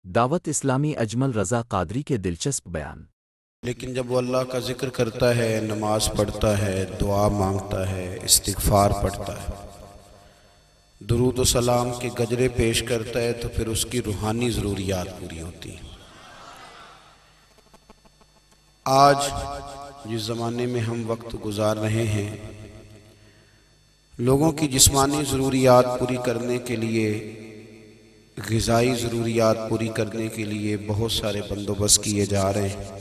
دعوت اسلامی اجمل رضا قادری کے دلچسپ بیان۔ لیکن جب وہ اللہ کا ذکر کرتا ہے، نماز پڑھتا ہے، دعا مانگتا ہے، استغفار پڑھتا ہے، درود و سلام کے گجرے پیش کرتا ہے، تو پھر اس کی روحانی ضروریات پوری ہوتی ہیں۔ آج جس زمانے میں ہم وقت گزار رہے ہیں، لوگوں کی جسمانی ضروریات پوری کرنے کے لیے، غذائی ضروریات پوری کرنے کے لیے بہت سارے بندوبست کیے جا رہے ہیں،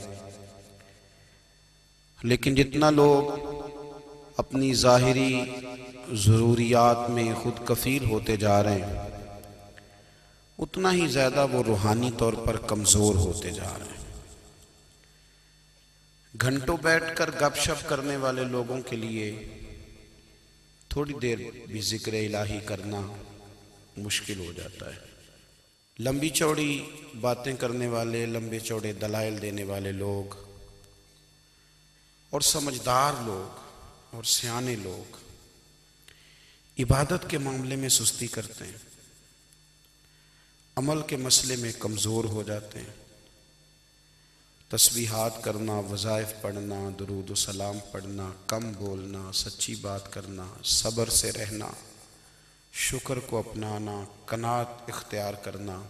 لیکن جتنا لوگ اپنی ظاہری ضروریات میں خود کفیل ہوتے جا رہے ہیں، اتنا ہی زیادہ وہ روحانی طور پر کمزور ہوتے جا رہے ہیں۔ گھنٹوں بیٹھ کر گپ شپ کرنے والے لوگوں کے لیے تھوڑی دیر بھی ذکر الہی کرنا مشکل ہو جاتا ہے۔ لمبی چوڑی باتیں کرنے والے، لمبے چوڑے دلائل دینے والے لوگ اور سمجھدار لوگ اور سیانے لوگ عبادت کے معاملے میں سستی کرتے ہیں، عمل کے مسئلے میں کمزور ہو جاتے ہیں۔ تسبیحات کرنا، وظائف پڑھنا، درود و سلام پڑھنا، کم بولنا، سچی بات کرنا، صبر سے رہنا، شکر کو اپنانا، قناعت اختیار کرنا،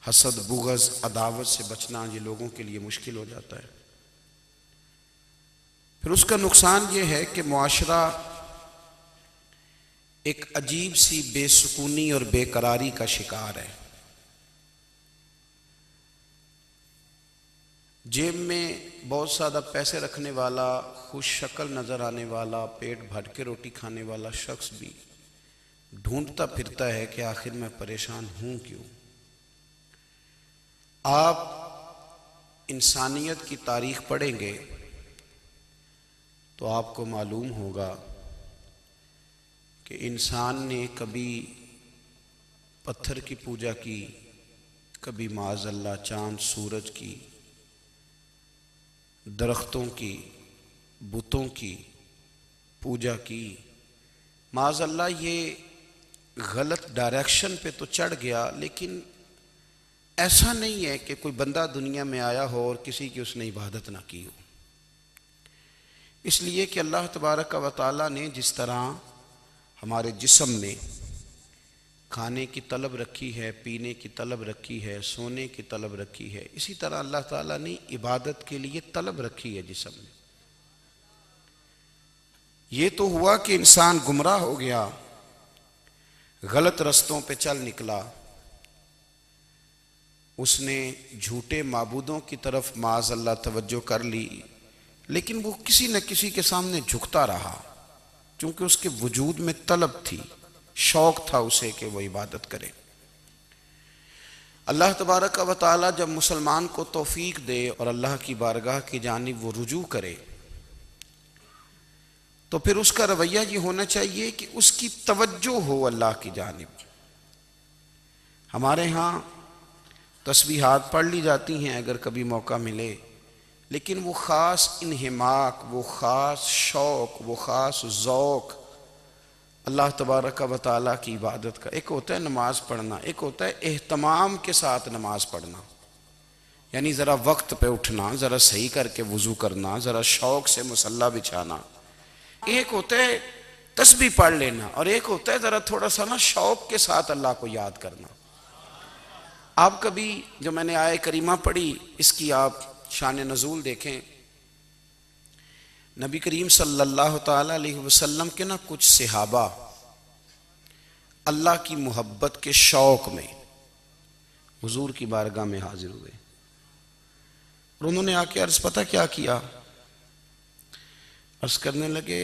حسد، بغض، عداوت سے بچنا، یہ لوگوں کے لیے مشکل ہو جاتا ہے۔ پھر اس کا نقصان یہ ہے کہ معاشرہ ایک عجیب سی بے سکونی اور بے قراری کا شکار ہے۔ جیب میں بہت زیادہ پیسے رکھنے والا، خوش شکل نظر آنے والا، پیٹ بھر کے روٹی کھانے والا شخص بھی ڈھونڈتا پھرتا ہے کہ آخر میں پریشان ہوں کیوں۔ آپ انسانیت کی تاریخ پڑھیں گے تو آپ کو معلوم ہوگا کہ انسان نے کبھی پتھر کی پوجا کی، کبھی معاذ اللہ چاند سورج کی، درختوں کی، بتوں کی پوجا کی۔ معاذ اللہ یہ غلط ڈائریکشن پہ تو چڑھ گیا، لیکن ایسا نہیں ہے کہ کوئی بندہ دنیا میں آیا ہو اور کسی کی اس نے عبادت نہ کی ہو۔ اس لیے کہ اللہ تبارک و تعالیٰ نے جس طرح ہمارے جسم میں کھانے کی طلب رکھی ہے، پینے کی طلب رکھی ہے، سونے کی طلب رکھی ہے، اسی طرح اللہ تعالیٰ نے عبادت کے لیے طلب رکھی ہے جسم میں۔ یہ تو ہوا کہ انسان گمراہ ہو گیا، غلط رستوں پہ چل نکلا، اس نے جھوٹے معبودوں کی طرف معاذ اللہ توجہ کر لی، لیکن وہ کسی نہ کسی کے سامنے جھکتا رہا، چونکہ اس کے وجود میں طلب تھی، شوق تھا اسے کہ وہ عبادت کرے۔ اللہ تبارک و تعالی جب مسلمان کو توفیق دے اور اللہ کی بارگاہ کی جانب وہ رجوع کرے، تو پھر اس کا رویہ یہ ہونا چاہیے کہ اس کی توجہ ہو اللہ کی جانب۔ ہمارے ہاں تسبیحات پڑھ لی جاتی ہیں اگر کبھی موقع ملے، لیکن وہ خاص انہماک، وہ خاص شوق، وہ خاص ذوق اللہ تبارک و تعالیٰ کی عبادت کا، ایک ہوتا ہے نماز پڑھنا، ایک ہوتا ہے اہتمام کے ساتھ نماز پڑھنا، یعنی ذرا وقت پہ اٹھنا، ذرا صحیح کر کے وضو کرنا، ذرا شوق سے مصلی بچھانا۔ ایک ہوتا ہے تسبیح پڑھ لینا، اور ایک ہوتا ہے ذرا تھوڑا سا نا شوق کے ساتھ اللہ کو یاد کرنا۔ آپ کبھی جو میں نے آیہ کریمہ پڑھی، اس کی آپ شان نزول دیکھیں، نبی کریم صلی اللہ تعالیٰ علیہ وسلم کے نا کچھ صحابہ اللہ کی محبت کے شوق میں حضور کی بارگاہ میں حاضر ہوئے، اور انہوں نے آ کے عرض پتہ کیا کیا؟ عرض کرنے لگے،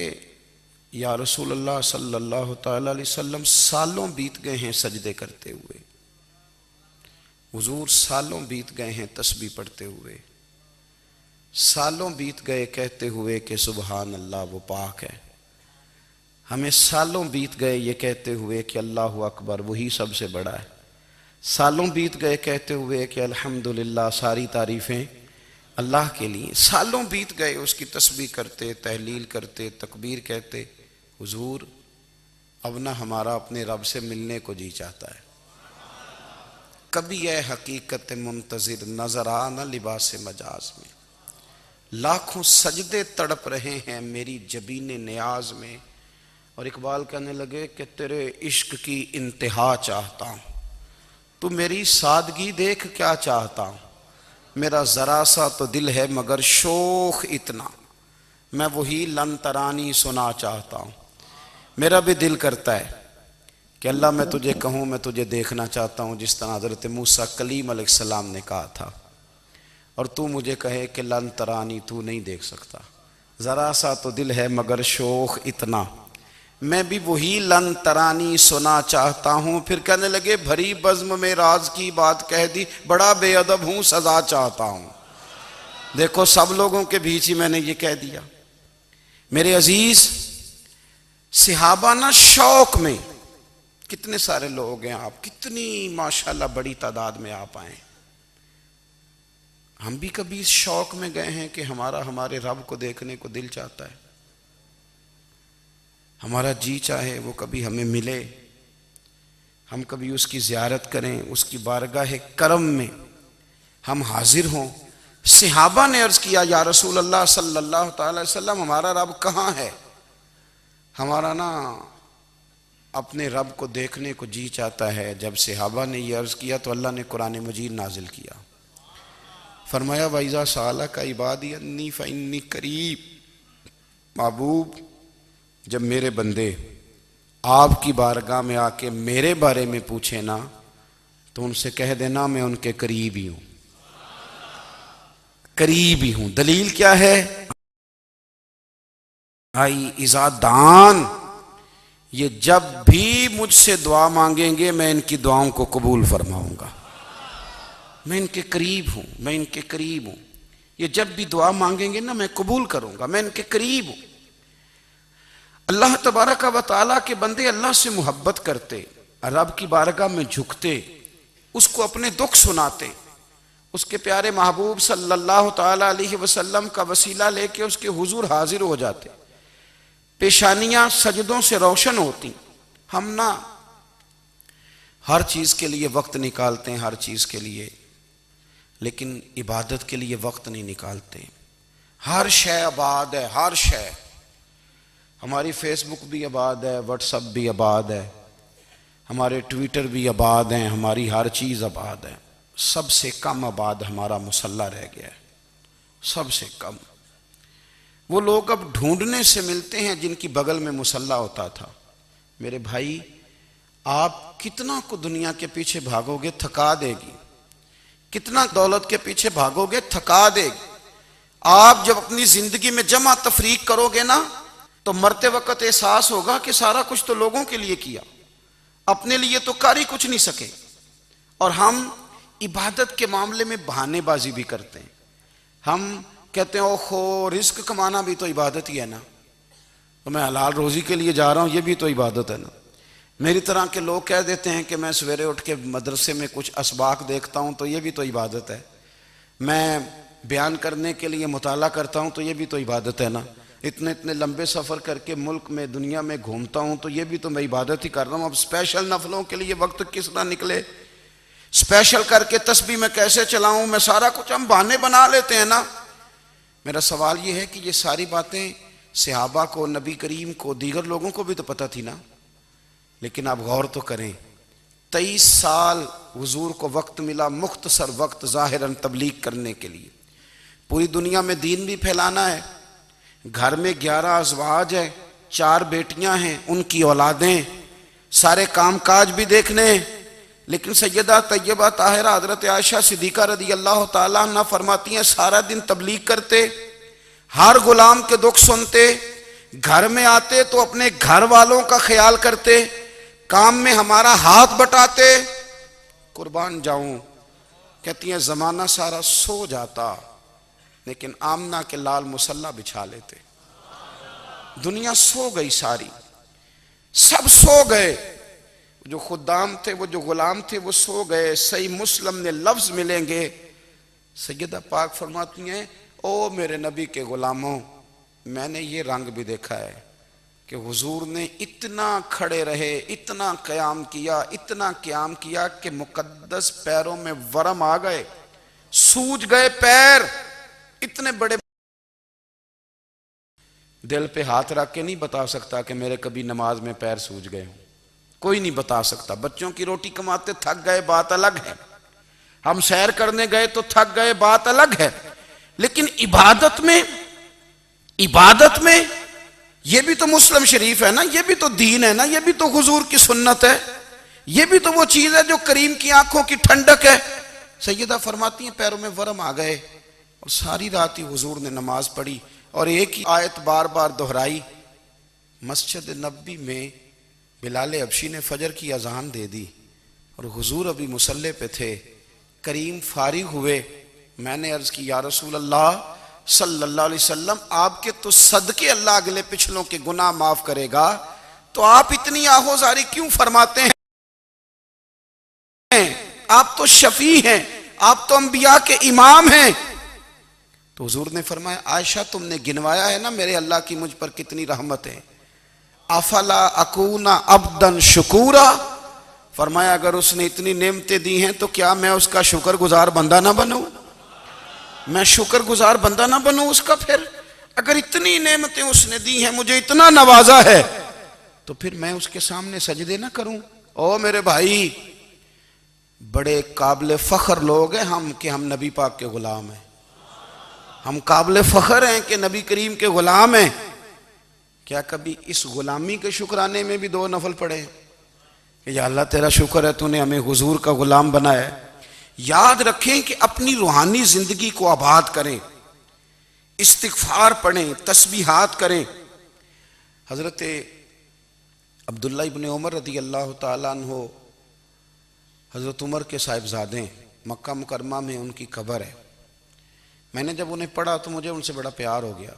یا رسول اللہ صلی اللہ تعالیٰ علیہ وسلم، سالوں بیت گئے ہیں سجدے کرتے ہوئے، حضور سالوں بیت گئے ہیں تسبیح پڑھتے ہوئے، سالوں بیت گئے کہتے ہوئے کہ سبحان اللہ وہ پاک ہے، ہمیں سالوں بیت گئے یہ کہتے ہوئے کہ اللہ اکبر وہی سب سے بڑا ہے، سالوں بیت گئے کہتے ہوئے کہ الحمدللہ ساری تعریفیں اللہ کے لیے، سالوں بیت گئے اس کی تسبیح کرتے، تحلیل کرتے، تکبیر کہتے۔ حضور اب نہ ہمارا اپنے رب سے ملنے کو جی چاہتا ہے۔ کبھی اے حقیقت منتظر نظر آ نہ لباس مجاز میں، لاکھوں سجدے تڑپ رہے ہیں میری جبین نیاز میں۔ اور اقبال کہنے لگے کہ تیرے عشق کی انتہا چاہتا ہوں، تو میری سادگی دیکھ کیا چاہتا ہوں، میرا ذرا سا تو دل ہے مگر شوخ اتنا، میں وہی لن ترانی سنا چاہتا ہوں۔ میرا بھی دل کرتا ہے کہ اللہ میں تجھے کہوں میں تجھے دیکھنا چاہتا ہوں، جس طرح حضرت موسیٰ کلیم علیہ السلام نے کہا تھا، اور تو مجھے کہے کہ لن ترانی تو نہیں دیکھ سکتا، ذرا سا تو دل ہے مگر شوخ اتنا، میں بھی وہی لن ترانی سنا چاہتا ہوں۔ پھر کہنے لگے بھری بزم میں راز کی بات کہہ دی، بڑا بے ادب ہوں سزا چاہتا ہوں۔ دیکھو سب لوگوں کے بیچ ہی میں نے یہ کہہ دیا۔ میرے عزیز صحابہ نا شوق میں، کتنے سارے لوگ ہیں آپ، کتنی ماشاءاللہ بڑی تعداد میں آپ آئیں، ہم بھی کبھی اس شوق میں گئے ہیں کہ ہمارے رب کو دیکھنے کو دل چاہتا ہے، ہمارا جی چاہے وہ کبھی ہمیں ملے، ہم کبھی اس کی زیارت کریں، اس کی بارگاہ کرم میں ہم حاضر ہوں۔ صحابہ نے عرض کیا یا رسول اللہ صلی اللہ تعالی وسلم ہمارا رب کہاں ہے؟ ہمارا نا اپنے رب کو دیکھنے کو جی چاہتا ہے۔ جب صحابہ نے یہ عرض کیا تو اللہ نے قرآن مجید نازل کیا، فرمایا وَإِذَا سَأَلَكَ عِبَادِي أَنِّي فَإِنِّي قَرِيبٌ، محبوب جب میرے بندے آپ کی بارگاہ میں آ کے میرے بارے میں پوچھیں نا تو ان سے کہہ دینا میں ان کے قریب ہی ہوں، قریب ہی ہوں۔ دلیل کیا ہے؟ بھائی اذا دان، یہ جب بھی مجھ سے دعا مانگیں گے میں ان کی دعاؤں کو قبول فرماؤں گا، میں ان کے قریب ہوں، میں ان کے قریب ہوں۔ یہ جب بھی دعا مانگیں گے نا میں قبول کروں گا، میں ان کے قریب ہوں۔ اللہ تبارک و تعالیٰ کے بندے اللہ سے محبت کرتے، رب کی بارگاہ میں جھکتے، اس کو اپنے دکھ سناتے، اس کے پیارے محبوب صلی اللہ تعالیٰ علیہ وسلم کا وسیلہ لے کے اس کے حضور حاضر ہو جاتے، پیشانیاں سجدوں سے روشن ہوتی۔ ہم نا ہر چیز کے لیے وقت نکالتے ہیں، ہر چیز کے لیے، لیکن عبادت کے لیے وقت نہیں نکالتے۔ ہر شے آباد ہے، ہر شے، ہماری فیس بک بھی آباد ہے، واٹس ایپ بھی آباد ہے، ہمارے ٹویٹر بھی آباد ہیں، ہماری ہر چیز آباد ہے۔ سب سے کم آباد ہمارا مصلی رہ گیا ہے، سب سے کم۔ وہ لوگ اب ڈھونڈنے سے ملتے ہیں جن کی بغل میں مصلی ہوتا تھا۔ میرے بھائی آپ کتنا کو دنیا کے پیچھے بھاگو گے تھکا دے گی، کتنا دولت کے پیچھے بھاگو گے تھکا دے گی۔ آپ جب اپنی زندگی میں جمع تفریق کرو گے نا تو مرتے وقت احساس ہوگا کہ سارا کچھ تو لوگوں کے لیے کیا، اپنے لیے تو کر ہی کچھ نہیں سکے۔ اور ہم عبادت کے معاملے میں بہانے بازی بھی کرتے ہیں، ہم کہتے ہیں اوہو رزق کمانا بھی تو عبادت ہی ہے نا، تو میں حلال روزی کے لیے جا رہا ہوں، یہ بھی تو عبادت ہے نا۔ میری طرح کے لوگ کہہ دیتے ہیں کہ میں سویرے اٹھ کے مدرسے میں کچھ اسباق دیکھتا ہوں تو یہ بھی تو عبادت ہے، میں بیان کرنے کے لیے مطالعہ کرتا ہوں تو یہ بھی تو عبادت ہے نا، اتنے لمبے سفر کر کے ملک میں دنیا میں گھومتا ہوں تو یہ بھی تو میں عبادت ہی کر رہا ہوں۔ اب اسپیشل نفلوں کے لیے وقت کس طرح نکلے، اسپیشل کر کے تسبیح میں کیسے چلاؤں، میں سارا کچھ ہم بہانے بنا لیتے ہیں نا۔ میرا سوال یہ ہے کہ یہ ساری باتیں صحابہ کو، نبی کریم کو، دیگر لوگوں کو بھی تو پتہ تھی نا، لیکن آپ غور تو کریں 23 سال حضور کو وقت ملا، مختصر وقت ظاہراً تبلیغ کرنے کے لیے، پوری دنیا میں دین بھی پھیلانا ہے۔ گھر میں 11 ازواج ہیں، 4 بیٹیاں ہیں، ان کی اولادیں، سارے کام کاج بھی دیکھنے ہیں، لیکن سیدہ طیبہ طاہرہ حضرت عائشہ صدیقہ رضی اللہ تعالیٰ عنہ فرماتی ہیں سارا دن تبلیغ کرتے، ہر غلام کے دکھ سنتے، گھر میں آتے تو اپنے گھر والوں کا خیال کرتے، کام میں ہمارا ہاتھ بٹاتے۔ قربان جاؤں، کہتی ہیں زمانہ سارا سو جاتا لیکن آمنہ کے لال مصلی بچھا لیتے۔ دنیا سو گئی، ساری سب سو گئے، جو خدام تھے، وہ جو غلام تھے وہ سو گئے۔ صحیح مسلم میں لفظ ملیں گے، سیدہ پاک فرماتی ہیں او میرے نبی کے غلاموں، میں نے یہ رنگ بھی دیکھا ہے، کہ حضور نے اتنا کھڑے رہے، اتنا قیام کیا کہ مقدس پیروں میں ورم آ گئے، سوج گئے پیر اتنے بڑے۔ دل پہ ہاتھ رکھ کے نہیں بتا سکتا کہ میرے کبھی نماز میں پیر سوج گئے ہوں، کوئی نہیں بتا سکتا۔ بچوں کی روٹی کماتے تھک گئے بات الگ ہے، ہم سیر کرنے گئے تو تھک گئے بات الگ ہے، لیکن عبادت میں یہ بھی تو مسلم شریف ہے نا، یہ بھی تو دین ہے نا، یہ بھی تو حضور کی سنت ہے، یہ بھی تو وہ چیز ہے جو کریم کی آنکھوں کی ٹھنڈک ہے۔ سیدہ فرماتی ہیں پیروں میں ورم آ گئے، اور ساری رات ہی حضور نے نماز پڑھی اور ایک ہی آیت بار بار دہرائی۔ مسجد نبوی میں بلال حبشی نے فجر کی اذان دے دی اور حضور ابھی مصلی پہ تھے، کریم فارغ ہوئے۔ میں نے عرض کی یا رسول اللہ صلی اللہ علیہ وسلم، آپ کے تو صدقے اللہ اگلے پچھلوں کے گناہ معاف کرے گا، تو آپ اتنی آہوزاری کیوں فرماتے ہیں؟ آپ تو شفیع ہیں، آپ تو انبیاء کے امام ہیں۔ تو حضور نے فرمایا عائشہ تم نے گنوایا ہے نا میرے اللہ کی مجھ پر کتنی رحمت ہے، افلا اکون عبدا شکورا، فرمایا اگر اس نے اتنی نعمتیں دی ہیں تو کیا میں اس کا شکر گزار بندہ نہ بنوں؟ میں شکر گزار بندہ نہ بنوں اس کا؟ پھر اگر اتنی نعمتیں اس نے دی ہیں، مجھے اتنا نوازا ہے، تو پھر میں اس کے سامنے سجدے نہ کروں؟ او میرے بھائی، بڑے قابل فخر لوگ ہیں ہم کہ ہم نبی پاک کے غلام ہیں، ہم قابل فخر ہیں کہ نبی کریم کے غلام ہیں۔ کیا کبھی اس غلامی کے شکرانے میں بھی 2 نفل پڑھے کہ یا اللہ تیرا شکر ہے تو نے ہمیں حضور کا غلام بنایا ہے؟ یاد رکھیں کہ اپنی روحانی زندگی کو آباد کریں، استغفار پڑھیں، تسبیحات کریں۔ حضرت عبداللہ ابن عمر رضی اللہ تعالیٰ عنہ حضرت عمر کے صاحبزادے، مکہ مکرمہ میں ان کی قبر ہے۔ میں نے جب انہیں پڑھا تو مجھے ان سے بڑا پیار ہو گیا،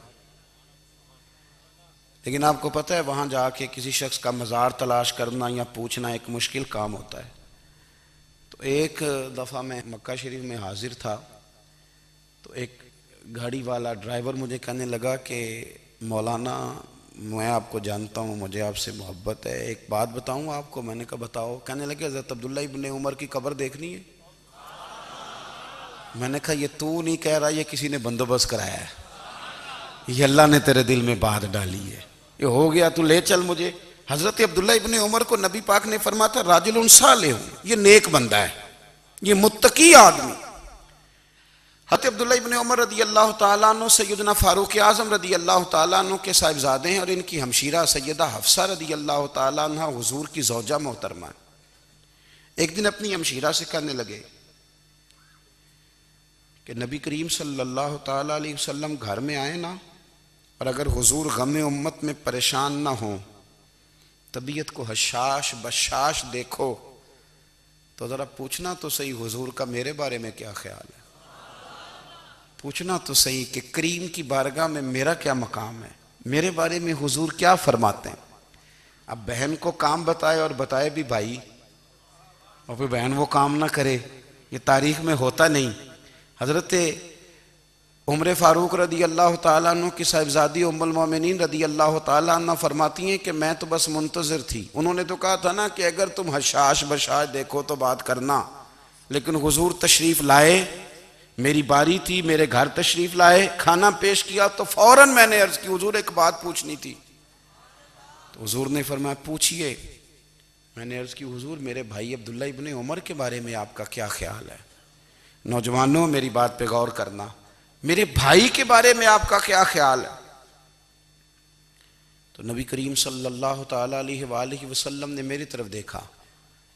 لیکن آپ کو پتہ ہے وہاں جا کے کسی شخص کا مزار تلاش کرنا یا پوچھنا ایک مشکل کام ہوتا ہے۔ تو ایک دفعہ میں مکہ شریف میں حاضر تھا، تو ایک گاڑی والا ڈرائیور مجھے کہنے لگا کہ مولانا میں آپ کو جانتا ہوں، مجھے آپ سے محبت ہے، ایک بات بتاؤں آپ کو؟ میں نے کہا بتاؤ۔ کہنے لگے حضرت عبداللہ ابن عمر کی قبر دیکھنی ہے؟ میں نے کہا یہ تو نہیں کہہ رہا، یہ کسی نے بندوبست کرایا ہے، یہ اللہ نے تیرے دل میں بات ڈالی ہے، یہ ہو گیا تو لے چل مجھے۔ حضرت عبداللہ ابن عمر کو نبی پاک نے فرمایا تھا راجل صالح، یہ نیک بندہ ہے، یہ متقی آدمی۔ حضرت عبداللہ ابن عمر رضی اللہ تعالیٰ عنہ سیدنا فاروق اعظم رضی اللہ تعالیٰ عنہ کے صاحبزادے ہیں، اور ان کی ہمشیرہ سیدہ حفصہ رضی اللہ تعالیٰ عنہ حضور کی زوجہ محترمہ ہیں۔ ایک دن اپنی ہمشیرہ سے کہنے لگے کہ نبی کریم صلی اللہ تعالیٰ علیہ وسلم گھر میں آئے نا، اور اگر حضور غم امت میں پریشان نہ ہوں، طبیعت کو حشاش بشاش دیکھو، تو ذرا پوچھنا تو صحیح حضور کا میرے بارے میں کیا خیال ہے، پوچھنا تو صحیح کہ کریم کی بارگاہ میں میرا کیا مقام ہے، میرے بارے میں حضور کیا فرماتے ہیں۔ اب بہن کو کام بتائے اور بتائے بھی بھائی، اور پھر بہن وہ کام نہ کرے، یہ تاریخ میں ہوتا نہیں۔ حضرت عمر فاروق رضی اللہ تعالیٰ عنہ کی صاحبزادی ام المومنین رضی اللہ تعالیٰ عنہ فرماتی ہیں کہ میں تو بس منتظر تھی، انہوں نے تو کہا تھا نا کہ اگر تم حشاش بشاش دیکھو تو بات کرنا، لیکن حضور تشریف لائے، میری باری تھی، میرے گھر تشریف لائے، کھانا پیش کیا تو فوراً میں نے عرض کی حضور ایک بات پوچھنی تھی۔ تو حضور نے فرمایا پوچھئے۔ میں نے عرض کی حضور میرے بھائی عبداللہ ابن عمر کے بارے میں آپ کا کیا خیال ہے؟ نوجوانوں میری بات پہ غور کرنا، میرے بھائی کے بارے میں آپ کا کیا خیال ہے؟ تو نبی کریم صلی اللہ تعالیٰ علیہ وآلہ وسلم نے میری طرف دیکھا،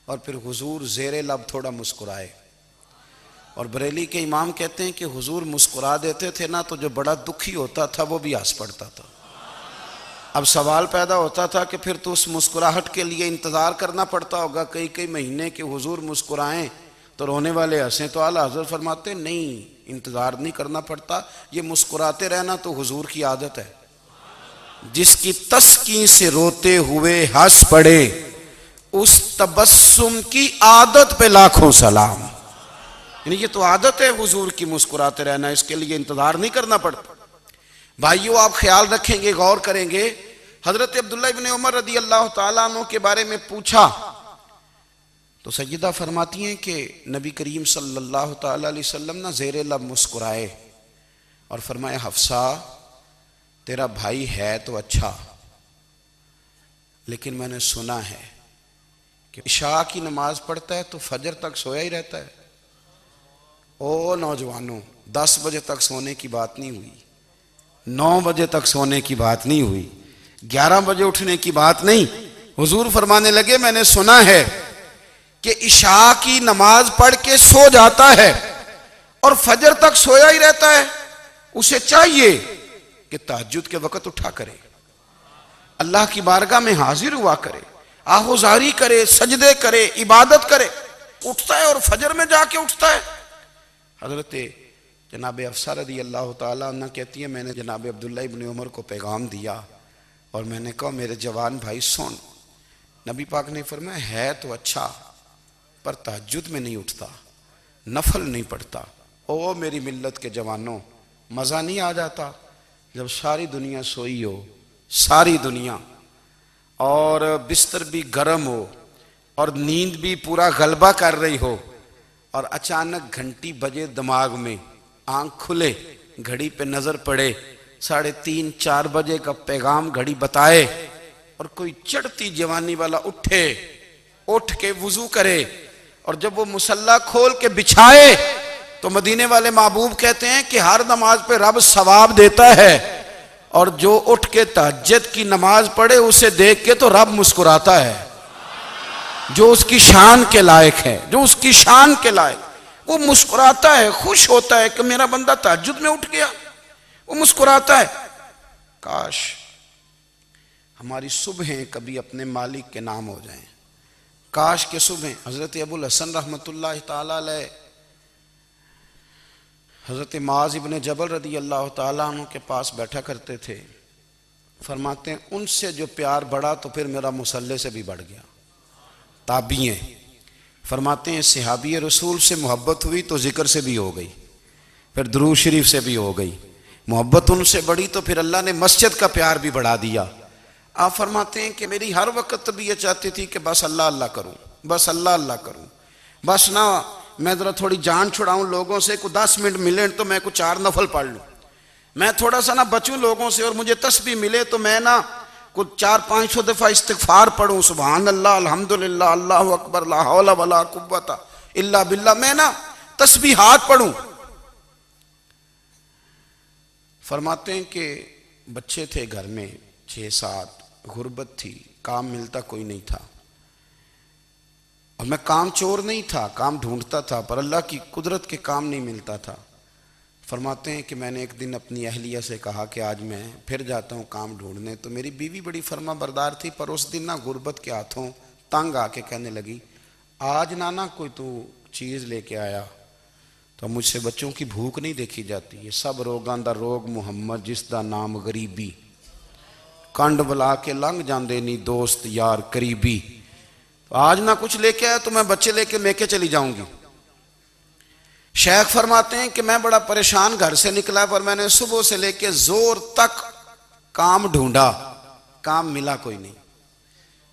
اور پھر حضور زیر لب تھوڑا مسکرائے، اور بریلی کے امام کہتے ہیں کہ حضور مسکرا دیتے تھے نا تو جو بڑا دکھی ہوتا تھا وہ بھی ہنس پڑتا تھا۔ اب سوال پیدا ہوتا تھا کہ پھر تو اس مسکراہٹ کے لیے انتظار کرنا پڑتا ہوگا کئی مہینے کہ حضور مسکرائیں تو رونے والے ہنسیں، تو اعلیٰ حضرت فرماتے نہیں، انتظار نہیں کرنا پڑتا، یہ مسکراتے رہنا تو حضور کی عادت ہے۔ جس کی تسکین سے روتے ہوئے ہنس پڑے، اس تبسم کی عادت پہ لاکھوں سلام۔ یعنی یہ تو عادت ہے حضور کی مسکراتے رہنا، اس کے لیے انتظار نہیں کرنا پڑتا۔ بھائیو آپ خیال رکھیں گے، غور کریں گے، حضرت عبداللہ ابن عمر رضی اللہ تعالیٰ عنہ کے بارے میں پوچھا تو سیدہ فرماتی ہیں کہ نبی کریم صلی اللہ تعالیٰ علیہ وسلم نہ زیر لب مسکرائے اور فرمایا حفصہ تیرا بھائی ہے تو اچھا، لیکن میں نے سنا ہے کہ عشاء کی نماز پڑھتا ہے تو فجر تک سویا ہی رہتا ہے۔ او نوجوانوں، 10 بجے تک سونے کی بات نہیں ہوئی، 9 بجے تک سونے کی بات نہیں ہوئی، 11 بجے اٹھنے کی بات نہیں۔ حضور فرمانے لگے میں نے سنا ہے کہ عشاء کی نماز پڑھ کے سو جاتا ہے اور فجر تک سویا ہی رہتا ہے، اسے چاہیے کہ تہجد کے وقت اٹھا کرے، اللہ کی بارگاہ میں حاضر ہوا کرے، آہوزاری کرے، سجدے کرے، عبادت کرے۔ اٹھتا ہے اور فجر میں جا کے اٹھتا ہے۔ حضرت جناب حفصہ رضی اللہ تعالیٰ عنہ کہتی ہے میں نے جناب عبداللہ ابن عمر کو پیغام دیا اور میں نے کہا میرے جوان بھائی سن۔ نبی پاک نے فرمایا ہے تو اچھا پر تہجد میں نہیں اٹھتا، نفل نہیں پڑھتا۔ او میری ملت کے جوانوں، مزہ نہیں آ جاتا جب ساری دنیا سوئی ہو، ساری دنیا، اور بستر بھی گرم ہو اور نیند بھی پورا غلبہ کر رہی ہو، اور اچانک گھنٹی بجے دماغ میں، آنکھ کھلے، گھڑی پہ نظر پڑے، 3:30 4 بجے کا پیغام گھڑی بتائے، اور کوئی چڑھتی جوانی والا اٹھ کے وضو کرے، اور جب وہ مصلی کھول کے بچھائے تو مدینے والے محبوب کہتے ہیں کہ ہر نماز پہ رب ثواب دیتا ہے، اور جو اٹھ کے تہجد کی نماز پڑھے اسے دیکھ کے تو رب مسکراتا ہے، جو اس کی شان کے لائق ہے، جو اس کی شان کے لائق، وہ مسکراتا ہے، خوش ہوتا ہے کہ میرا بندہ تہجد میں اٹھ گیا، وہ مسکراتا ہے۔ کاش ہماری صبحیں کبھی اپنے مالک کے نام ہو جائیں، کاش کے صبح۔ حضرت ابو الحسن رحمۃ اللہ تعالیٰ علیہ حضرت معاذ ابن جبل رضی اللہ تعالیٰ عنہ کے پاس بیٹھا کرتے تھے، فرماتے ہیں ان سے جو پیار بڑھا تو پھر میرا مصلی سے بھی بڑھ گیا۔ تابعی ہیں، فرماتے ہیں صحابی رسول سے محبت ہوئی تو ذکر سے بھی ہو گئی، پھر درود شریف سے بھی ہو گئی، محبت ان سے بڑھی تو پھر اللہ نے مسجد کا پیار بھی بڑھا دیا۔ آپ فرماتے ہیں کہ میری ہر وقت طبیعت چاہتی تھی کہ بس اللہ اللہ کروں، بس اللہ اللہ کروں، بس نہ میں ذرا تھوڑی جان چھڑاؤں لوگوں سے، کوئی 10 منٹ ملے تو میں کچھ 4 نفل پڑھ لوں، میں تھوڑا سا نہ بچوں لوگوں سے، اور مجھے تسبیح ملے تو میں نہ کچھ 400-500 دفعہ استغفار پڑھوں، سبحان اللہ، الحمدللہ، اللہ اکبر، لا حول ولا قوت الا باللہ، میں نہ تسبیحات پڑھوں۔ فرماتے ہیں کہ بچے تھے گھر میں 6-7، غربت تھی، کام ملتا کوئی نہیں تھا، اور میں کام چور نہیں تھا، کام ڈھونڈتا تھا، پر اللہ کی قدرت کے کام نہیں ملتا تھا۔ فرماتے ہیں کہ میں نے ایک دن اپنی اہلیہ سے کہا کہ آج میں پھر جاتا ہوں کام ڈھونڈنے، تو میری بیوی بڑی فرما بردار تھی، پر اس دن نہ غربت کے ہاتھوں تنگ آ کے کہنے لگی آج نانا کوئی تو چیز لے کے آیا، تو مجھ سے بچوں کی بھوک نہیں دیکھی جاتی، یہ سب روگاں دا روگ محمد جس دا نام غریبی، کنڈ بلا کے لنگ جاندے نہیں دوست یار قریبی، تو آج نہ کچھ لے کے آیا تو میں بچے لے کے میکے چلی جاؤں گی۔ شیخ فرماتے ہیں کہ میں بڑا پریشان گھر سے نکلا، پر میں نے صبح سے لے کے زور تک کام ڈھونڈا، کام ملا کوئی نہیں،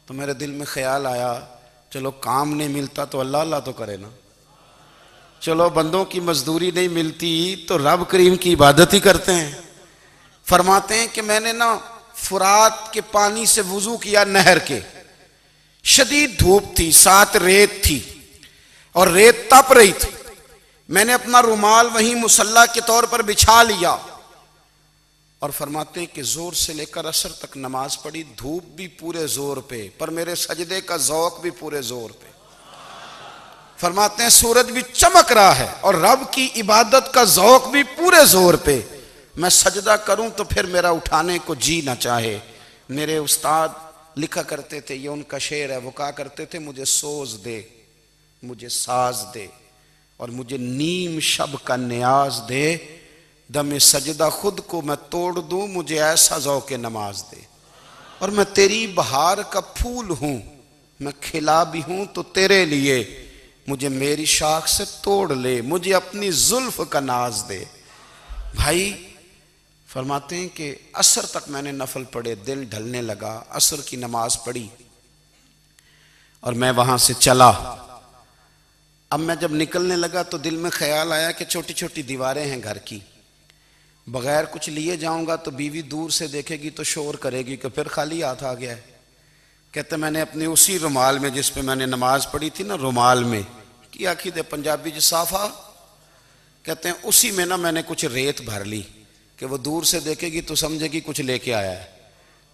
تو میرے دل میں خیال آیا چلو کام نہیں ملتا تو اللہ اللہ تو کرے نا، چلو بندوں کی مزدوری نہیں ملتی تو رب کریم کی عبادت ہی کرتے ہیں۔ فرماتے ہیں کہ میں نے نا فرات کے پانی سے وضو کیا، نہر کے، شدید دھوپ تھی، ساتھ ریت تھی اور ریت تپ رہی تھی، میں نے اپنا رومال وہیں مصلی کے طور پر بچھا لیا، اور فرماتے ہیں کہ زور سے لے کر عصر تک نماز پڑھی، دھوپ بھی پورے زور پہ، پر میرے سجدے کا ذوق بھی پورے زور پہ۔ فرماتے ہیں سورج بھی چمک رہا ہے اور رب کی عبادت کا ذوق بھی پورے زور پہ، میں سجدہ کروں تو پھر میرا اٹھانے کو جی نہ چاہے۔ میرے استاد لکھا کرتے تھے، یہ ان کا شعر ہے، وہ کہا کرتے تھے مجھے سوز دے، مجھے ساز دے، اور مجھے نیم شب کا نیاز دے، دم سجدہ خود کو میں توڑ دوں، مجھے ایسا ذوق نماز دے، اور میں تیری بہار کا پھول ہوں، میں کھلا بھی ہوں تو تیرے لیے، مجھے میری شاخ سے توڑ لے، مجھے اپنی زلف کا ناز دے۔ بھائی فرماتے ہیں کہ عصر تک میں نے نفل پڑھے، دل ڈھلنے لگا، عصر کی نماز پڑھی اور میں وہاں سے چلا۔ اب میں جب نکلنے لگا تو دل میں خیال آیا کہ چھوٹی چھوٹی دیواریں ہیں گھر کی، بغیر کچھ لیے جاؤں گا تو بیوی دور سے دیکھے گی تو شور کرے گی کہ پھر خالی ہاتھ آ گیا ہے۔ کہتے میں نے اپنے اسی رومال میں جس پہ میں نے نماز پڑھی تھی نا، رومال میں کی آخی دے پنجابی جو صافہ کہتے ہیں، اسی میں نا میں نے کچھ ریت بھر لی کہ وہ دور سے دیکھے گی تو سمجھے گی کچھ لے کے آیا ہے،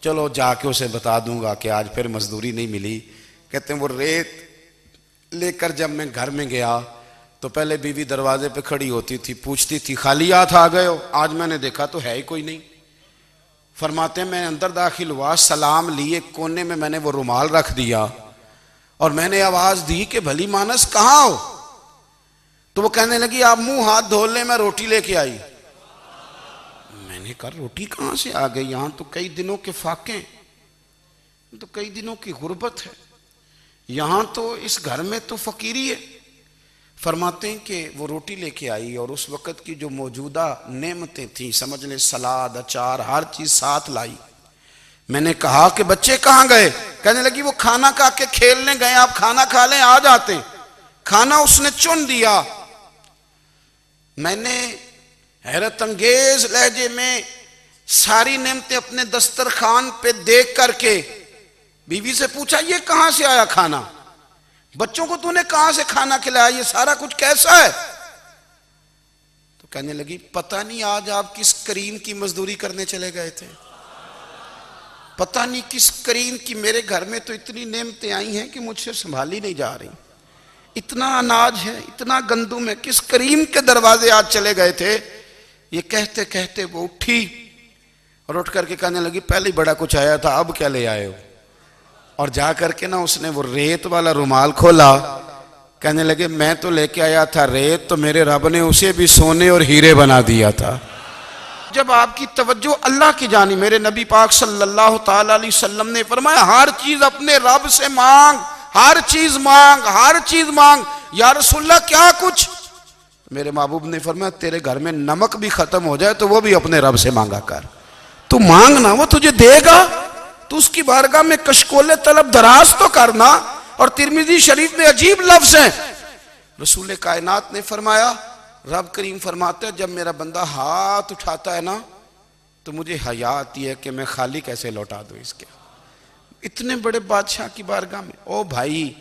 چلو جا کے اسے بتا دوں گا کہ آج پھر مزدوری نہیں ملی۔ کہتے ہیں وہ ریت لے کر جب میں گھر میں گیا تو پہلے بیوی دروازے پہ کھڑی ہوتی تھی، پوچھتی تھی خالی ہاتھ آ گئے ہو؟ آج میں نے دیکھا تو ہے ہی کوئی نہیں۔ فرماتے ہیں میں اندر داخل ہوا، سلام لیے، کونے میں میں نے وہ رومال رکھ دیا اور میں نے آواز دی کہ بھلی مانس کہاں ہو؟ تو وہ کہنے لگی آپ منہ ہاتھ دھو لیں، میں روٹی لے کے آئی۔ میں نے کہا روٹی کہاں سے آ گئی؟ یہاں تو کئی دنوں کے فاقے، تو کئی دنوں کی غربت ہے، یہاں تو اس گھر میں تو فقیری ہے۔ فرماتے ہیں کہ وہ روٹی لے کے آئی اور اس وقت کی جو موجودہ نعمتیں تھیں، سمجھ لیں سلاد، اچار، ہر چیز ساتھ لائی۔ میں نے کہا کہ بچے کہاں گئے؟ کہنے لگی وہ کھانا کھا کے کھیلنے گئے، آپ کھانا کھا لیں آ جاتے۔ کھانا اس نے چن دیا۔ میں نے حیرت انگیز لہجے میں ساری نعمتیں اپنے دسترخوان پہ دیکھ کر کے بیوی سے پوچھا یہ کہاں سے آیا کھانا؟ بچوں کو تو نے کہاں سے کھانا کھلایا؟ یہ سارا کچھ کیسا ہے؟ تو کہنے لگی پتہ نہیں آج آپ کس کریم کی مزدوری کرنے چلے گئے تھے، پتہ نہیں کس کریم کی، میرے گھر میں تو اتنی نعمتیں آئی ہیں کہ مجھ سے سنبھالی نہیں جا رہی، اتنا اناج ہے، اتنا گندم ہے، کس کریم کے دروازے آج چلے گئے تھے؟ یہ کہتے کہتے وہ اٹھی اور اٹھ کر کے کہنے لگی پہلے بڑا کچھ آیا تھا، اب کیا لے آئے ہو؟ اور جا کر کے نا اس نے وہ ریت والا رومال کھولا، کہنے لگے میں تو لے کے آیا تھا ریت، تو میرے رب نے اسے بھی سونے اور ہیرے بنا دیا تھا۔ جب آپ کی توجہ اللہ کی جانب، میرے نبی پاک صلی اللہ تعالی علیہ وسلم نے فرمایا ہر چیز اپنے رب سے مانگ، ہر چیز مانگ، ہر چیز مانگ۔ یا رسول اللہ کیا کچھ؟ میرے محبوب نے فرمایا تیرے گھر میں نمک بھی ختم ہو جائے تو وہ بھی اپنے رب سے مانگا کر، تو مانگنا وہ تجھے دے گا، تو اس کی بارگاہ میں کشکول طلب دراز تو کرنا۔ اور ترمذی شریف میں عجیب لفظ ہیں، رسول کائنات نے فرمایا، رب کریم فرماتا ہے جب میرا بندہ ہاتھ اٹھاتا ہے نا تو مجھے حیا آتی ہے کہ میں خالی کیسے لوٹا دوں اس کے۔ اتنے بڑے بادشاہ کی بارگاہ میں، او بھائی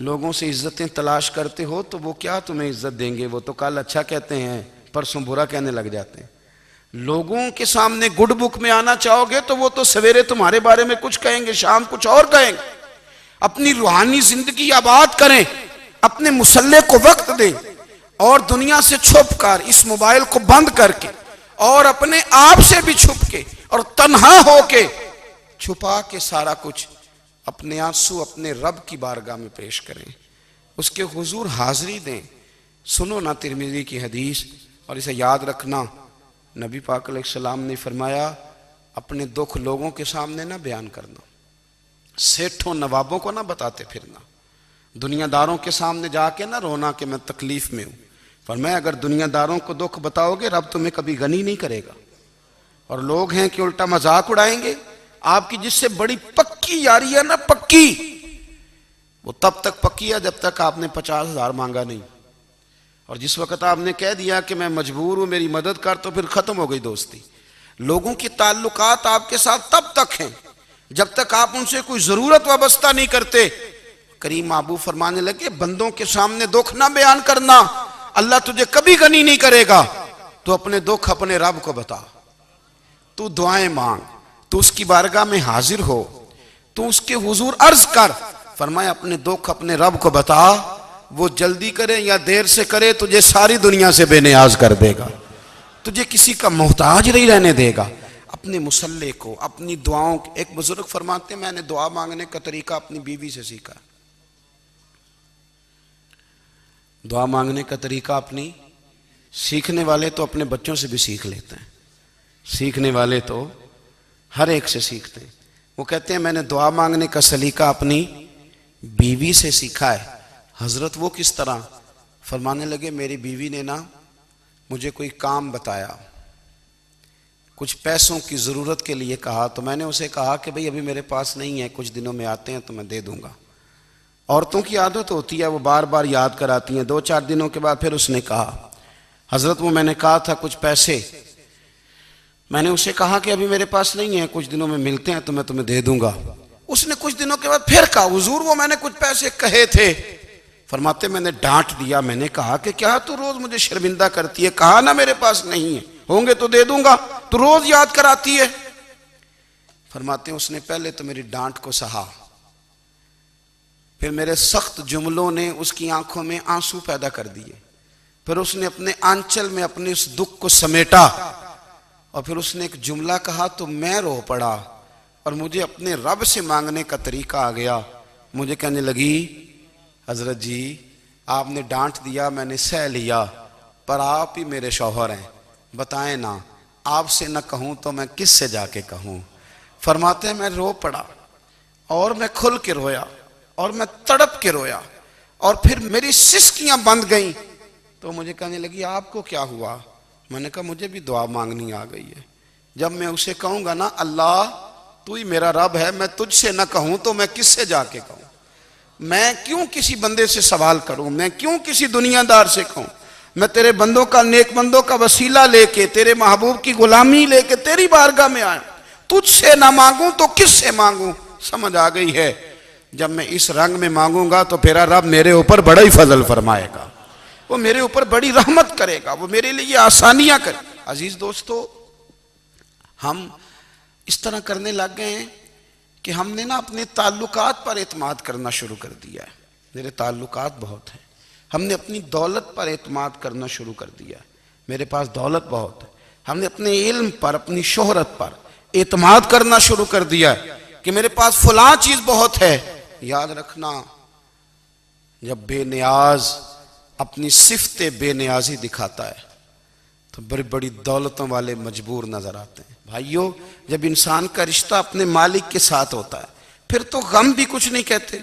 لوگوں سے عزتیں تلاش کرتے ہو تو وہ کیا تمہیں عزت دیں گے؟ وہ تو کل اچھا کہتے ہیں پرسوں برا کہنے لگ جاتے ہیں۔ لوگوں کے سامنے گڈ بک میں آنا چاہو گے تو وہ تو سویرے تمہارے بارے میں کچھ کہیں گے، شام کچھ اور کہیں گے۔ اپنی روحانی زندگی آباد کریں، اپنے مسلح کو وقت دیں اور دنیا سے چھپ کر اس موبائل کو بند کر کے اور اپنے آپ سے بھی چھپ کے اور تنہا ہو کے چھپا کے سارا کچھ اپنے آنسو اپنے رب کی بارگاہ میں پیش کریں، اس کے حضور حاضری دیں۔ سنو نا ترمذی کی حدیث، اور اسے یاد رکھنا، نبی پاک علیہ السلام نے فرمایا اپنے دکھ لوگوں کے سامنے نہ بیان کرنا، سیٹھوں نوابوں کو نہ بتاتے پھرنا، دنیا داروں کے سامنے جا کے نہ رونا کہ میں تکلیف میں ہوں۔ فرمایا اگر دنیا داروں کو دکھ بتاؤ گے رب تمہیں کبھی غنی نہیں کرے گا، اور لوگ ہیں کہ الٹا مذاق اڑائیں گے۔ آپ کی جس سے بڑی پکی یاری ہے نا، پکی، وہ تب تک پکی ہے جب تک آپ نے 50,000 مانگا نہیں، اور جس وقت آپ نے کہہ دیا کہ میں مجبور ہوں میری مدد کر تو پھر ختم ہو گئی دوستی۔ لوگوں کی تعلقات آپ کے ساتھ تب تک ہیں جب تک آپ ان سے کوئی ضرورت وابستہ نہیں کرتے۔ کریم محبوب فرمانے لگے بندوں کے سامنے دکھ نہ بیان کرنا، اللہ تجھے کبھی غنی نہیں کرے گا۔ تو اپنے دکھ اپنے رب کو بتا، تو دعائیں مانگ، تو اس کی بارگاہ میں حاضر ہو، تو اس کے حضور عرض کر۔ فرمایا اپنے دکھ اپنے رب کو بتا، وہ جلدی کرے یا دیر سے کرے تجھے ساری دنیا سے بے نیاز کر دے گا، تجھے کسی کا محتاج نہیں رہنے دے گا۔ اپنے مسلح کو، اپنی دعاؤں، ایک بزرگ فرماتے ہیں میں نے دعا مانگنے کا طریقہ اپنی بیوی سے سیکھا، دعا مانگنے کا طریقہ اپنی، سیکھنے والے تو اپنے بچوں سے بھی سیکھ لیتے ہیں، سیکھنے والے تو ہر ایک سے سیکھتے ہیں۔ وہ کہتے ہیں میں نے دعا مانگنے کا سلیقہ اپنی بیوی سے سیکھا ہے۔ حضرت وہ کس طرح؟ فرمانے لگے میری بیوی نے نا مجھے کوئی کام بتایا، کچھ پیسوں کی ضرورت کے لیے کہا تو میں نے اسے کہا کہ بھئی ابھی میرے پاس نہیں ہے، کچھ دنوں میں آتے ہیں تو میں دے دوں گا۔ عورتوں کی عادت ہوتی ہے، وہ بار بار یاد کراتی ہیں۔ 2-4 دنوں کے بعد پھر اس نے کہا حضرت وہ میں نے کہا تھا کچھ پیسے، میں نے اسے کہا کہ ابھی میرے پاس نہیں ہے، کچھ دنوں میں ملتے ہیں تو میں تمہیں دے دوں گا۔ اس نے کچھ دنوں کے بعد پھر کہا حضور وہ میں نے کچھ پیسے کہے تھے۔ فرماتے میں نے ڈانٹ دیا، میں نے کہا کہ کیا تو روز مجھے شرمندہ کرتی ہے، کہا نا میرے پاس نہیں ہے، ہوں گے تو دے دوں گا، تو روز یاد کراتی ہے۔ فرماتے ہیں اس نے پہلے تو میری ڈانٹ کو سہا، پھر میرے سخت جملوں نے اس کی آنکھوں میں آنسو پیدا کر دیے، پھر اس نے اپنے آنچل میں اپنے اس دکھ کو سمیٹا، اور پھر اس نے ایک جملہ کہا تو میں رو پڑا، اور مجھے اپنے رب سے مانگنے کا طریقہ آ گیا۔ مجھے کہنے لگی حضرت جی آپ نے ڈانٹ دیا، میں نے سہ لیا، پر آپ ہی میرے شوہر ہیں، بتائیں نا آپ سے نہ کہوں تو میں کس سے جا کے کہوں۔ فرماتے ہیں میں رو پڑا، اور میں کھل کے رویا، اور میں تڑپ کے رویا، اور پھر میری سسکیاں بند گئیں۔ تو مجھے کہنے لگی آپ کو کیا ہوا؟ میں نے کہا مجھے بھی دعا مانگنی آ گئی ہے۔ جب میں اسے کہوں گا نا اللہ تو ہی میرا رب ہے، میں تجھ سے نہ کہوں تو میں کس سے جا کے کہوں؟ میں کیوں کسی بندے سے سوال کروں؟ میں کیوں کسی دنیا دار سے کہوں؟ میں تیرے بندوں کا، نیک بندوں کا وسیلہ لے کے، تیرے محبوب کی غلامی لے کے تیری بارگاہ میں آیا، تجھ سے نہ مانگوں تو کس سے مانگوں؟ سمجھ آ گئی ہے جب میں اس رنگ میں مانگوں گا تو پھر رب میرے اوپر بڑا ہی فضل فرمائے گا، وہ میرے اوپر بڑی رحمت کرے گا، وہ میرے لیے آسانیاں کرے گا۔ عزیز دوستو، ہم اس طرح کرنے لگ گئے ہیں کہ ہم نے نا اپنے تعلقات پر اعتماد کرنا شروع کر دیا ہے۔ میرے تعلقات بہت ہیں، ہم نے اپنی دولت پر اعتماد کرنا شروع کر دیا ہے، میرے پاس دولت بہت ہے۔ ہم نے اپنے علم پر، اپنی شہرت پر اعتماد کرنا شروع کر دیا ہے کہ میرے پاس فلاں چیز بہت ہے۔ یاد رکھنا جب بے نیاز اپنی صفت بے نیازی دکھاتا ہے تو بڑی بڑی دولتوں والے مجبور نظر آتے ہیں۔ بھائیو جب انسان کا رشتہ اپنے مالک کے ساتھ ہوتا ہے پھر تو غم بھی کچھ نہیں کہتے،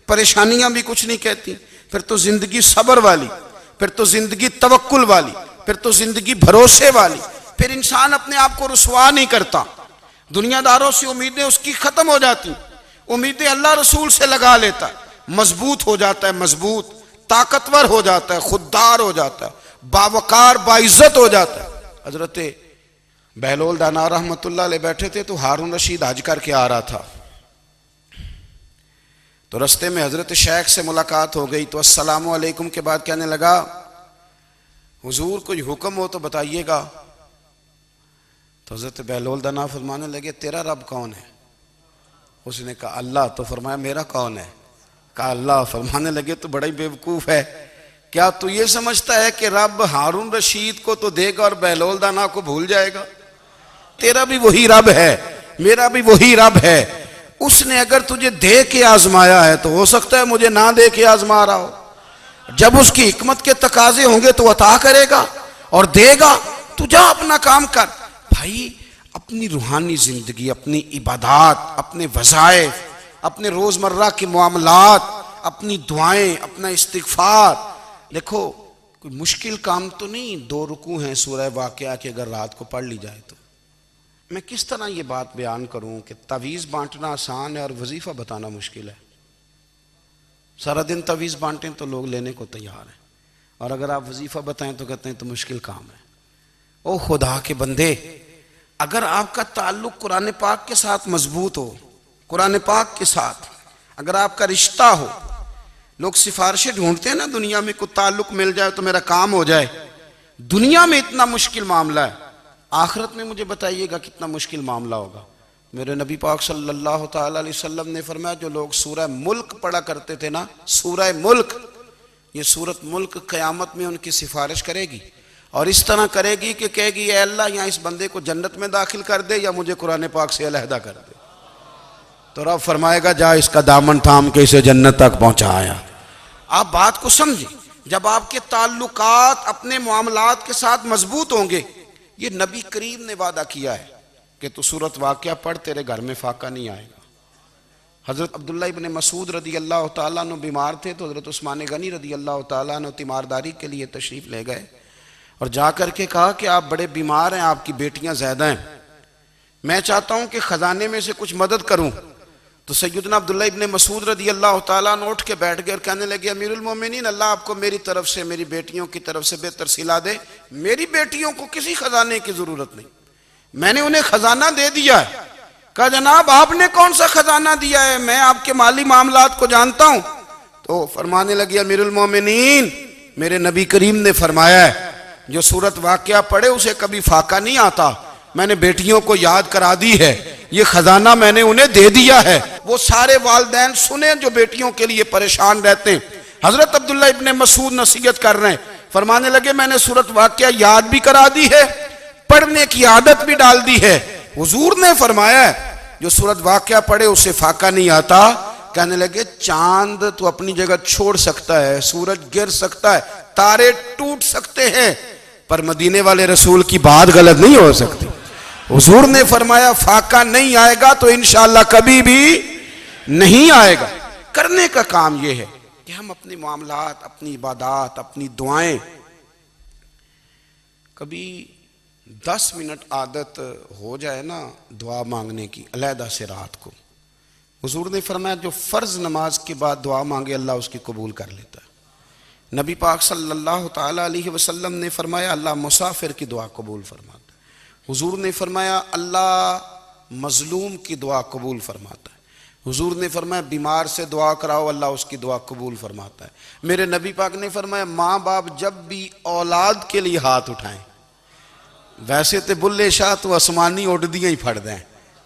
پریشانیاں بھی کچھ نہیں کہتی، پھر تو زندگی صبر والی، پھر تو زندگی توکل والی، پھر تو زندگی بھروسے والی، پھر انسان اپنے آپ کو رسوا نہیں کرتا۔ دنیا داروں سے امیدیں اس کی ختم ہو جاتی، امیدیں اللہ رسول سے لگا لیتا ہے، مضبوط ہو جاتا ہے، مضبوط طاقتور ہو جاتا ہے، خوددار ہو جاتا ہے، باوقار باعزت ہو جاتا ہے۔ حضرت بہلول دانا رحمت اللہ علیہ بیٹھے تھے تو ہارون رشید حج کر کے آ رہا تھا، تو رستے میں حضرت شیخ سے ملاقات ہو گئی تو السلام علیکم کے بعد کہنے لگا حضور کوئی حکم ہو تو بتائیے گا۔ تو حضرت بہلول دانا فرمانے لگے تیرا رب کون ہے؟ اس نے کہا اللہ۔ تو فرمایا میرا کون ہے؟ کہا اللہ۔ فرمانے لگے تو بڑا ہی بیوقوف ہے، کیا تو یہ سمجھتا ہے کہ رب ہارون رشید کو تو دے گا اور بہلول دانا کو بھول جائے گا؟ تیرا بھی وہی رب ہے، میرا بھی وہی رب ہے۔ اس نے اگر تجھے دے کے آزمایا ہے تو ہو سکتا ہے مجھے نہ دے کے آزما رہا ہو۔ جب اس کی حکمت کے تقاضے ہوں گے تو عطا کرے گا اور دے گا، تو جا اپنا کام کر۔ بھائی اپنی روحانی زندگی، اپنی عبادات، اپنے وظائف، اپنے روزمرہ کے معاملات، اپنی دعائیں، اپنا استغفار، دیکھو کوئی مشکل کام تو نہیں 2 رکوع ہیں سورہ واقعہ کہ اگر رات کو پڑھ لی جائے تو۔ میں کس طرح یہ بات بیان کروں کہ تعویذ بانٹنا آسان ہے اور وظیفہ بتانا مشکل ہے۔ سارا دن تعویذ بانٹیں تو لوگ لینے کو تیار ہیں، اور اگر آپ وظیفہ بتائیں تو کہتے ہیں تو مشکل کام ہے۔ او خدا کے بندے، اگر آپ کا تعلق قرآن پاک کے ساتھ مضبوط ہو، قرآن پاک کے ساتھ اگر آپ کا رشتہ ہو، لوگ سفارشیں ڈھونڈتے ہیں نا دنیا میں، کوئی تعلق مل جائے تو میرا کام ہو جائے۔ دنیا میں اتنا مشکل معاملہ ہے، آخرت میں مجھے بتائیے گا کتنا مشکل معاملہ ہوگا۔ میرے نبی پاک صلی اللہ تعالیٰ علیہ وسلم نے فرمایا جو لوگ سورہ ملک پڑھا کرتے تھے نا، سورہ ملک، یہ سورت ملک قیامت میں ان کی سفارش کرے گی، اور اس طرح کرے گی کہ کہے گی اے اللہ یہاں اس بندے کو جنت میں داخل کر دے یا مجھے قرآن پاک سے علیحدہ کر دے۔ تو رب فرمائے گا جا اس کا دامن تھام کے اسے جنت تک پہنچایا۔ آپ بات کو سمجھیں، جب آپ کے تعلقات اپنے معاملات کے ساتھ مضبوط ہوں گے، یہ نبی کریم نے وعدہ کیا ہے کہ تو سورت واقعہ پڑھ تیرے گھر میں فاقہ نہیں آئے گا۔ حضرت عبداللہ ابن مسعود رضی اللہ تعالیٰ عنہ بیمار تھے تو حضرت عثمان غنی رضی اللہ تعالیٰ عنہ تیمارداری کے لیے تشریف لے گئے، اور جا کر کے کہا کہ آپ بڑے بیمار ہیں، آپ کی بیٹیاں زیادہ ہیں، میں چاہتا ہوں کہ خزانے میں سے کچھ مدد کروں. تو سیدنا عبداللہ ابن مسعود رضی اللہ تعالیٰ عنہ اٹھ کے بیٹھ گئے اور کہنے لگے امیر المومنین اللہ آپ کو میری طرف سے میری بیٹیوں کی طرف سے بہتر صلہ دے. میری بیٹیوں کو کسی خزانے کی ضرورت نہیں, میں نے انہیں خزانہ دے دیا ہے. کہا جناب آپ نے کون سا خزانہ دیا ہے, میں آپ کے مالی معاملات کو جانتا ہوں. تو فرمانے لگے امیر المومنین میرے نبی کریم نے فرمایا ہے جو سورت واقعہ پڑھے اسے کبھی فاقہ نہیں آتا. میں نے بیٹیوں کو یاد کرا دی ہے, یہ خزانہ میں نے انہیں دے دیا ہے. وہ سارے والدین سنیں جو بیٹیوں کے لیے پریشان رہتے ہیں. حضرت عبداللہ ابن مسعود نصیحت کر رہے ہیں, فرمانے لگے میں نے سورت واقعہ یاد بھی کرا دی ہے, پڑھنے کی عادت بھی ڈال دی ہے. حضور نے فرمایا ہے جو سورت واقعہ پڑھے اسے فاقہ نہیں آتا. کہنے لگے چاند تو اپنی جگہ چھوڑ سکتا ہے, سورج گر سکتا ہے, تارے ٹوٹ سکتے ہیں, پر مدینے والے رسول کی بات غلط نہیں ہو سکتی. حضور نے فرمایا فاقہ نہیں آئے گا تو انشاءاللہ کبھی بھی نہیں آئے گا. کرنے کا کام یہ ہے کہ ہم اپنے معاملات, اپنی عبادات, اپنی دعائیں کبھی 10 منٹ عادت ہو جائے نا دعا مانگنے کی علیحدہ سے رات کو. حضور نے فرمایا جو فرض نماز کے بعد دعا مانگے اللہ اس کی قبول کر لیتا ہے. نبی پاک صلی اللہ تعالیٰ علیہ وسلم نے فرمایا اللہ مسافر کی دعا قبول فرماتا ہے. حضور نے فرمایا اللہ مظلوم کی دعا قبول فرماتا ہے. حضور نے فرمایا بیمار سے دعا کراؤ اللہ اس کی دعا قبول فرماتا ہے. میرے نبی پاک نے فرمایا ماں باپ جب بھی اولاد کے لیے ہاتھ اٹھائیں, ویسے تے بلے شاہ تو آسمانی اڈدیاں ہی پھڑ دیں,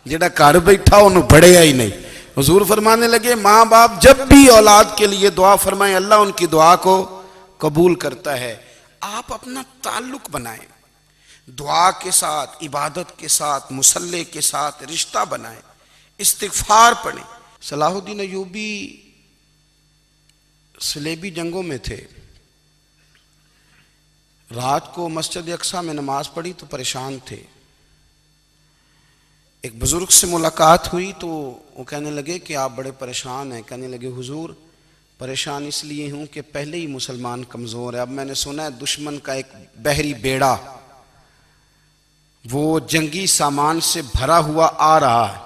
جڑا گھر بیٹھا انہوں بڑھیا ہی نہیں. حضور فرمانے لگے ماں باپ جب بھی اولاد کے لیے دعا فرمائیں اللہ ان کی دعا کو قبول کرتا ہے. آپ اپنا تعلق بنائیں دعا کے ساتھ, عبادت کے ساتھ, مصلی کے ساتھ رشتہ بنائیں, استغفار پڑھیں. صلاح الدین ایوبی صلیبی جنگوں میں تھے, رات کو مسجد اقصی میں نماز پڑھی تو پریشان تھے. ایک بزرگ سے ملاقات ہوئی تو وہ کہنے لگے کہ آپ بڑے پریشان ہیں. کہنے لگے حضور پریشان اس لیے ہوں کہ پہلے ہی مسلمان کمزور ہے, اب میں نے سنا ہے دشمن کا ایک بحری بیڑا وہ جنگی سامان سے بھرا ہوا آ رہا ہے,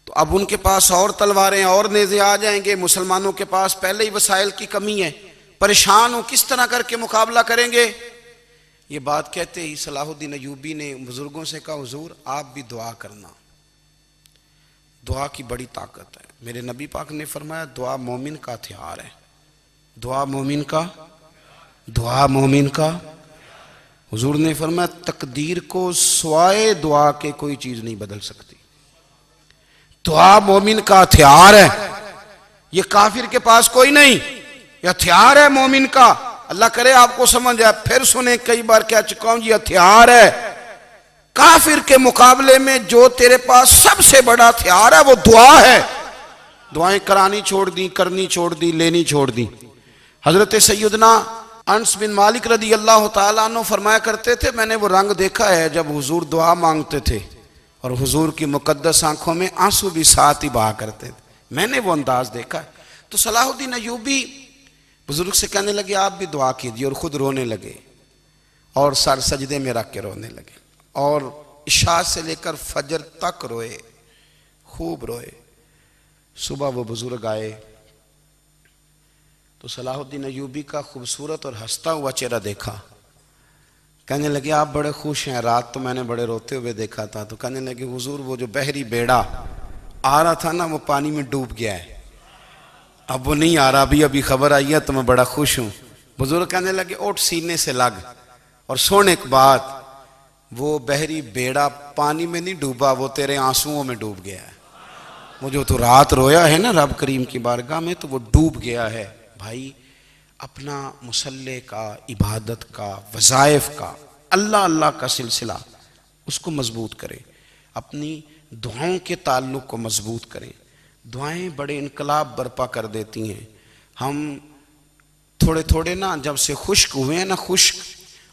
تو اب ان کے پاس اور تلواریں اور نیزے آ جائیں گے, مسلمانوں کے پاس پہلے ہی وسائل کی کمی ہے, پریشان ہوں کس طرح کر کے مقابلہ کریں گے. یہ بات کہتے ہی صلاح الدین ایوبی نے بزرگوں سے کہا حضور آپ بھی دعا کرنا, دعا کی بڑی طاقت ہے. میرے نبی پاک نے فرمایا دعا مومن کا ہتھیار ہے, دعا مومن کا, دعا مومن کا. حضور نے فرمایا تقدیر کو سوائے دعا کے کوئی چیز نہیں بدل سکتی. دعا مومن کا ہتھیار ہے, یہ کافر کے پاس کوئی نہیں, یہ ہتھیار ہے مومن کا. اللہ کرے آپ کو سمجھ آئے. پھر سنیں کئی بار کہہ چکا ہوں یہ ہتھیار ہے. کافر کے مقابلے میں جو تیرے پاس سب سے بڑا ہتھیار ہے وہ دعا ہے. دعائیں کرانی چھوڑ دی, کرنی چھوڑ دی, لینی چھوڑ دی. حضرت سیدنا انس بن مالک رضی اللہ تعالیٰ عنہ فرمایا کرتے تھے میں نے وہ رنگ دیکھا ہے جب حضور دعا مانگتے تھے اور حضور کی مقدس آنکھوں میں آنسو بھی ساتھ ہی بہا کرتے تھے, میں نے وہ انداز دیکھا ہے. تو صلاح الدین ایوبی بزرگ سے کہنے لگے آپ بھی دعا کیجیے, اور خود رونے لگے اور سر سجدے میں رکھ کے رونے لگے, اور عشاء سے لے کر فجر تک روئے, خوب روئے. صبح وہ بزرگ آئے تو صلاح الدین ایوبی کا خوبصورت اور ہنستا ہوا چہرہ دیکھا. کہنے لگے آپ بڑے خوش ہیں, رات تو میں نے بڑے روتے ہوئے دیکھا تھا. تو کہنے لگے حضور وہ جو بحری بیڑا آ رہا تھا نا وہ پانی میں ڈوب گیا ہے, اب وہ نہیں آ رہا, ابھی خبر آئی ہے تو میں بڑا خوش ہوں. بزرگ کہنے لگے اٹھ سینے سے لگ, اور سن ایک بات, وہ بحری بیڑا پانی میں نہیں ڈوبا, وہ تیرے آنسوؤں میں ڈوب گیا ہے. وہ جو تو رات رویا ہے نا رب کریم کی بارگاہ میں تو وہ ڈوب گیا ہے. بھائی اپنا مصلی کا, عبادت کا, وظائف کا, اللہ کا سلسلہ اس کو مضبوط کریں, اپنی دعاؤں کے تعلق کو مضبوط کریں. دعائیں بڑے انقلاب برپا کر دیتی ہیں. ہم تھوڑے نا جب سے خشک ہوئے ہیں نا, خشک,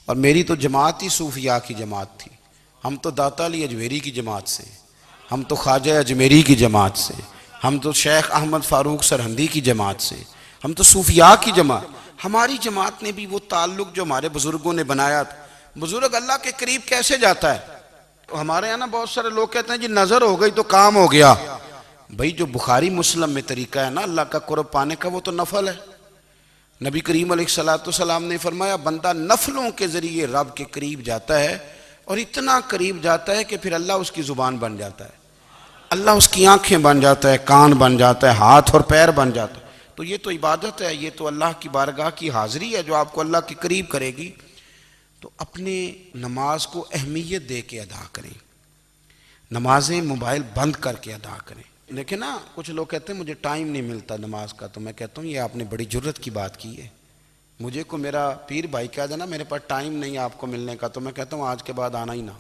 اور میری تو جماعت ہی صوفیاء کی جماعت تھی. ہم تو داتا علی اجمیری کی جماعت سے, ہم تو خواجہ اجمیری کی جماعت سے, ہم تو شیخ احمد فاروق سرہندی کی جماعت سے, ہم تو صوفیاء کی جماعت. ہماری جماعت نے بھی وہ تعلق جو ہمارے بزرگوں نے بنایا تھا. بزرگ اللہ کے قریب کیسے جاتا ہے؟ ہمارے یہاں نا بہت سارے لوگ کہتے ہیں جی نظر ہو گئی تو کام ہو گیا. بھائی جو بخاری مسلم میں طریقہ ہے نا اللہ کا قرب پانے کا وہ تو نفل ہے. نبی کریم علیہ السلام نے فرمایا بندہ نفلوں کے ذریعے رب کے قریب جاتا ہے اور اتنا قریب جاتا ہے کہ پھر اللہ اس کی زبان بن جاتا ہے, اللہ اس کی آنکھیں بن جاتا ہے, کان بن جاتا ہے, ہاتھ اور پیر بن جاتا ہے. تو یہ تو عبادت ہے, یہ تو اللہ کی بارگاہ کی حاضری ہے جو آپ کو اللہ کے قریب کرے گی. تو اپنے نماز کو اہمیت دے کے ادا کریں, نمازیں موبائل بند کر کے ادا کریں. لیکن نا کچھ لوگ کہتے ہیں مجھے ٹائم نہیں ملتا نماز کا, تو میں کہتا ہوں یہ آپ نے بڑی جرت کی بات کی ہے. مجھے کو میرا پیر بھائی کہہ دینا میرے پاس ٹائم نہیں آپ کو ملنے کا, تو میں کہتا ہوں آج کے بعد آنا ہی نہ.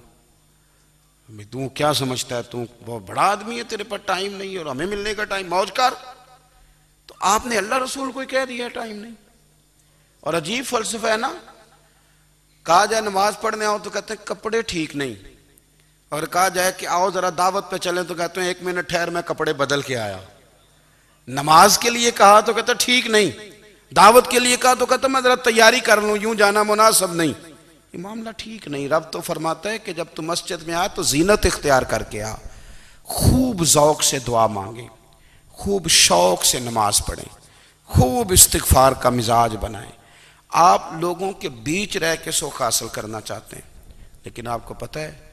تو کیا سمجھتا ہے, تو بہت بڑا آدمی ہے, تیرے پاس ٹائم نہیں ہے اور ہمیں ملنے کا ٹائم, موج کر. تو آپ نے اللہ رسول کو کہہ دیا ٹائم نہیں. اور عجیب فلسفہ ہے نا, کہا جائے نماز پڑھنے آؤ تو کہتے ہیں کپڑے ٹھیک نہیں, اور کہا جائے کہ آؤ ذرا دعوت پہ چلیں تو کہتے ہیں 1 منٹ ٹھہر میں کپڑے بدل کے آیا. نماز کے لیے کہا تو کہتا ٹھیک نہیں, دعوت کے لیے کہا تو کہتا میں ذرا تیاری کر لوں, یوں جانا مناسب نہیں. یہ معاملہ ٹھیک نہیں. رب تو فرماتا ہے کہ جب تو مسجد میں آ تو زینت اختیار کر کے آ, خوب ذوق سے دعا مانگیں, خوب شوق سے نماز پڑھیں, خوب استغفار کا مزاج بنائیں. آپ لوگوں کے بیچ رہ کے سوکھ حاصل کرنا چاہتے ہیں, لیکن آپ کو پتہ ہے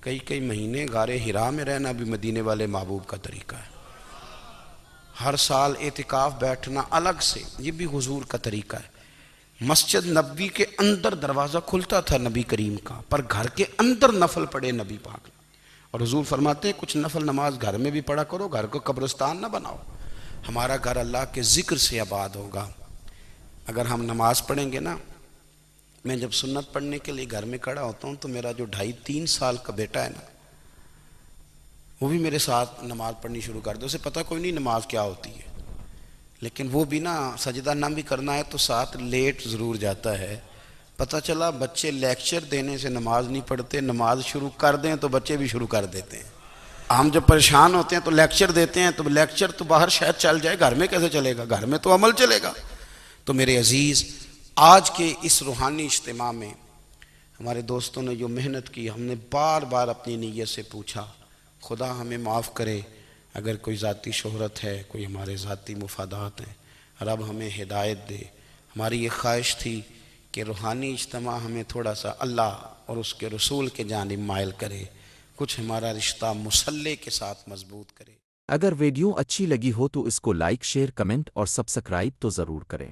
کئی مہینے غار حرا میں رہنا بھی مدینے والے محبوب کا طریقہ ہے. ہر سال اعتکاف بیٹھنا الگ سے, یہ بھی حضور کا طریقہ ہے. مسجد نبی کے اندر دروازہ کھلتا تھا نبی کریم کا, پر گھر کے اندر نفل پڑے نبی پاک. اور حضور فرماتے ہیں کچھ نفل نماز گھر میں بھی پڑھا کرو, گھر کو قبرستان نہ بناؤ. ہمارا گھر اللہ کے ذکر سے آباد ہوگا. اگر ہم نماز پڑھیں گے نا, میں جب سنت پڑھنے کے لیے گھر میں کھڑا ہوتا ہوں تو میرا جو 2.5-3 سال کا بیٹا ہے نا, وہ بھی میرے ساتھ نماز پڑھنی شروع کر دے. اسے پتہ کوئی نہیں نماز کیا ہوتی ہے, لیکن وہ بھی نا سجدہ نہ بھی کرنا ہے تو ساتھ لیٹ ضرور جاتا ہے. پتہ چلا بچے لیکچر دینے سے نماز نہیں پڑھتے, نماز شروع کر دیں تو بچے بھی شروع کر دیتے ہیں. ہم جب پریشان ہوتے ہیں تو لیکچر دیتے ہیں, تو لیکچر تو باہر شاید چل جائے, گھر میں کیسے چلے گا, گھر میں تو عمل چلے گا. تو میرے عزیز, آج کے اس روحانی اجتماع میں ہمارے دوستوں نے جو محنت کی, ہم نے بار بار اپنی نیت سے پوچھا خدا ہمیں معاف کرے اگر کوئی ذاتی شہرت ہے, کوئی ہمارے ذاتی مفادات ہیں, رب ہمیں ہدایت دے. ہماری یہ خواہش تھی کہ روحانی اجتماع ہمیں تھوڑا سا اللہ اور اس کے رسول کے جانب مائل کرے, کچھ ہمارا رشتہ مصلح کے ساتھ مضبوط کرے. اگر ویڈیو اچھی لگی ہو تو اس کو لائک شیئر کمنٹ اور سبسکرائب تو ضرور کریں.